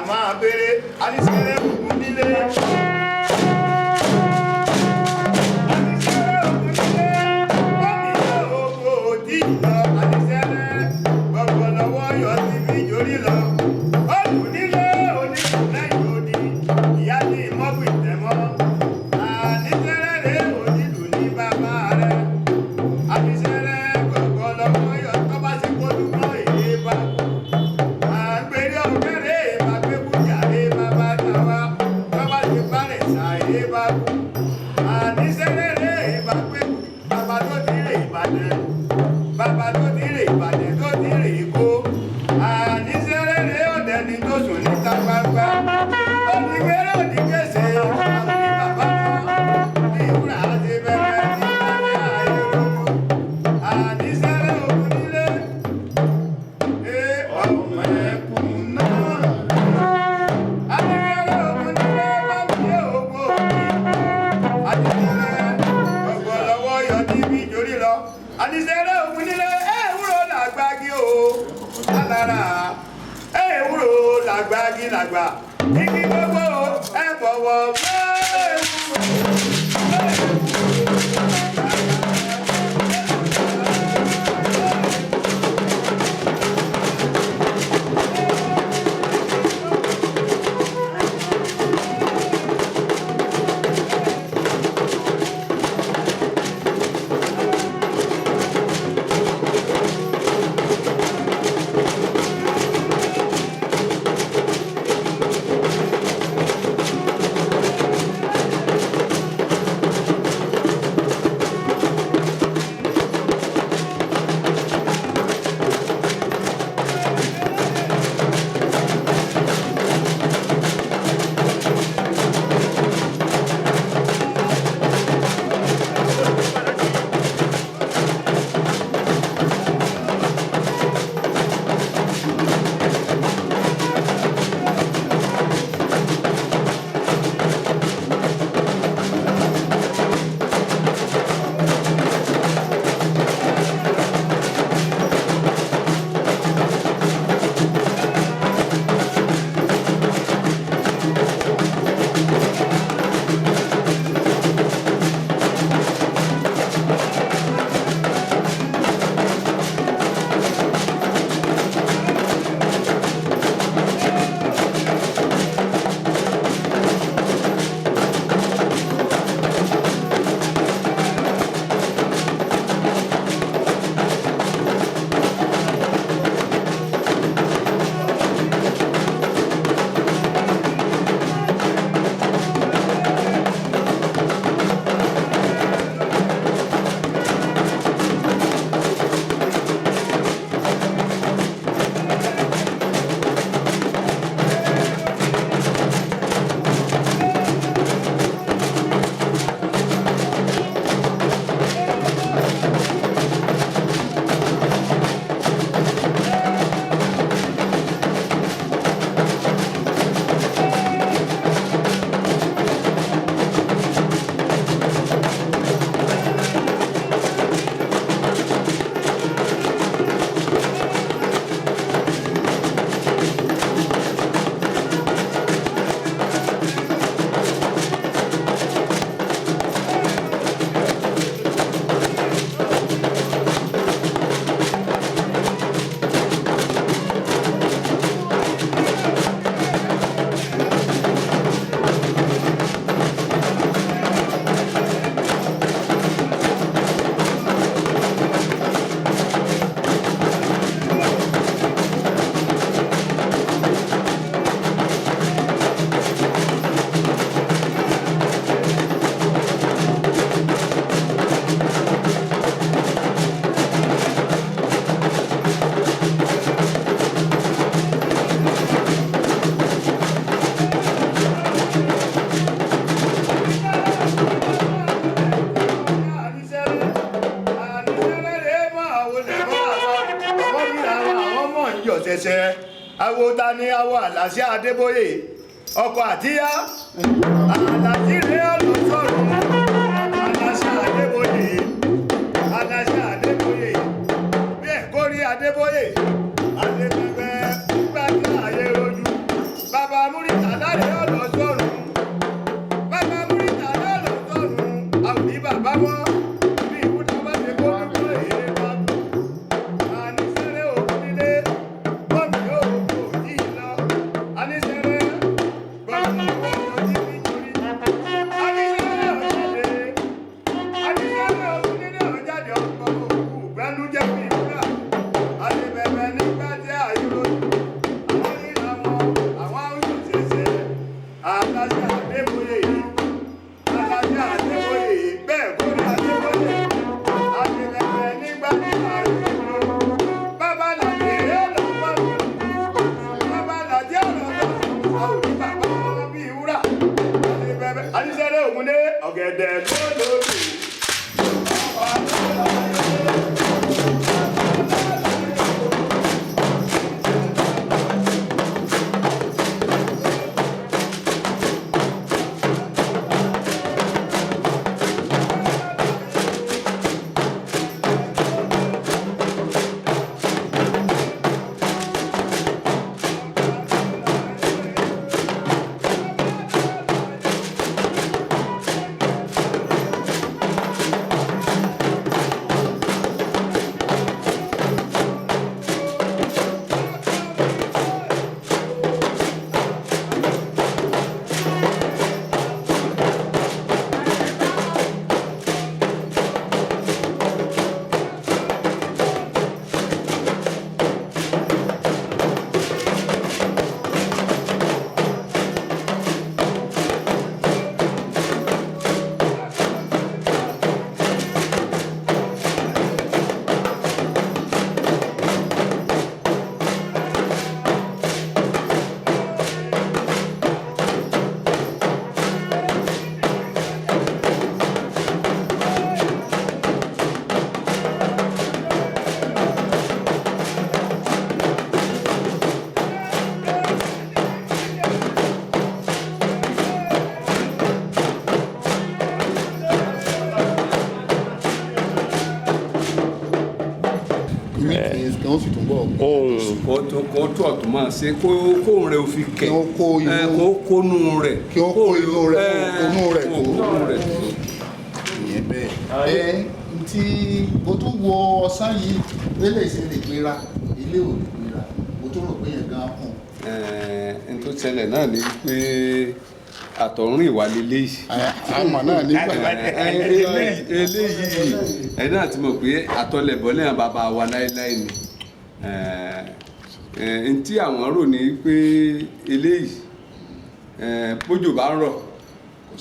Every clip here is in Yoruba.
máa béèrè àníṣẹ́rẹ́ ògùn nílé. Àníṣẹ́rẹ́ ògùn nílé gómìnà owó òdì lọ àníṣẹ́rẹ́ gbọ̀gbọ̀ lọ́wọ́ yọ sí fi jórí lọ. Ògùn nílé onígun lẹ́yìn odi ìyá ní mọ́bù ìtẹ́mọ́. Àníṣẹ́rẹ́ rèé onílù ní bàbá rẹ̀. Àníṣẹ́rẹ́ gbọ̀gbọ̀ lọ́wọ́ yọ tó bá ti kó dúró èdè bá. Àgbèrè ọ̀kẹ́rẹ́ ìbàgbé bùjàre bàbá tàwa tó bá ti bárẹ̀ ṣàyè bá kú. Àníṣẹ́rẹ́ rèé ìbàgbé bàbá tó ti rè Ìbàdàn. Bàbá tó ti rè Ìbàdàn tó ti rè Èkó. Àníṣẹ́rẹ́ rèé ọ̀dẹ̀ ni tó sùn níta gbangba. Òdìgbéró òdìgbèsè àwọn ní bàbá náà ní ìwúrà àti bẹ́ẹ̀ ní ìbàdàn ayé lójú. Àníṣẹ́rẹ́ ògùn nílé ọmọ ẹkùn náà. Àníṣẹ́rẹ́ ògùn nílé máa ń gbé ògbó òbí. Àníṣẹ́rẹ́ gbọ̀gbọ̀ lọ́wọ́ yọ níbi ìjórí lọ. Àníṣẹ́rẹ́ ògùn nílé ewúro làgbági o lálára ewúro làgbági làgbà. Igi gbogbo ẹ bọ̀wọ̀ fún ṣẹ̀ṣẹ̀ awo ta ni awo Àlàṣẹ Adébóyè ọkọ àtíyá Àlàṣẹ rẹ̀ lọ sọ̀rọ̀ Àlàṣẹ Adébóyè Àlàṣẹ Adébóyè bẹ́ẹ̀ kórí Adébóyè Adébẹ́gbẹ́ gbàgbé ayé rojú bàbá ọ̀gẹ̀dẹ̀ lólòlò. kan sì tún bọ̀. ohun kó tó ọ̀tún máa ṣe kóhun rẹ̀ ò fi kẹ̀ kó kónú rẹ̀ kí ó kó inú rẹ̀ kónú rẹ̀ tó. ìyẹn bẹ́ẹ̀ tí o tún wo ọ̀sán yìí lélẹ̀ ṣe lè gbéra ilé ò lè gbéra o tún rò pé yẹn gan kùn. n tó ṣẹlẹ̀ náà ni pé àtọ̀run ìwà lélẹ́yìí. àmọ́ náà nígbà eléyìí ẹ̀ náà ti mọ̀ pé àtọlẹ̀bọ̀ lẹ́yìn bàbá wa láéláé ni n tí àwọn rò ní pé eléyìí bójò bá ń rọ̀ kò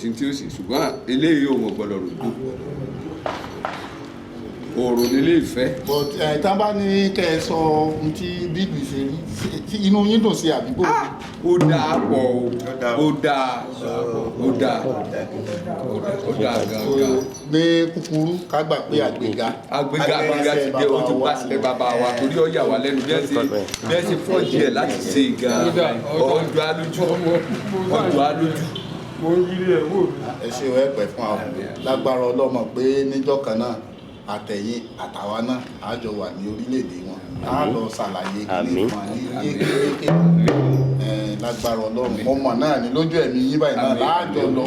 sí tí ó sì ṣùgbọ́n eléyìí ò mọ̀ gbọ́dọ̀ rògbò òòrùn nílé ìfẹ́. but tá a bá ní kẹ́ ẹ sọ ohun tí bíbí ṣe rí inú yín dùn sí àdúgbò. ó dáa pọ̀ ó dáa gangan. ní kúkúrú ká gbà pé àgbéga ti dé ojú pàṣẹ bàbá wa torí ó yà wá lẹ́nu bí ẹ ṣe fọ́ díẹ̀ láti ṣe gan ọjọ́ alójú. ẹ ṣe ẹ pẹ́ fún àwọn lágbára ọlọ́mọ pé níjọ́ kan náà àtẹ̀yìn àtàwa náà á jọ wà ní orílẹ̀-èdè wọn á lọ ṣàlàyé kíní fún ní yékéyéké lágbára ọlọ́run mo mọ̀ náà ní lójú ẹ̀mí yín báyìí náà láàjọ lọ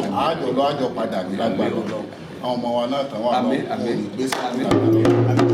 àjọ padà ní lágbára ọlọ́run àwọn ọmọ wa náà tàn wà lọ́wọ́ fún ìgbésẹ̀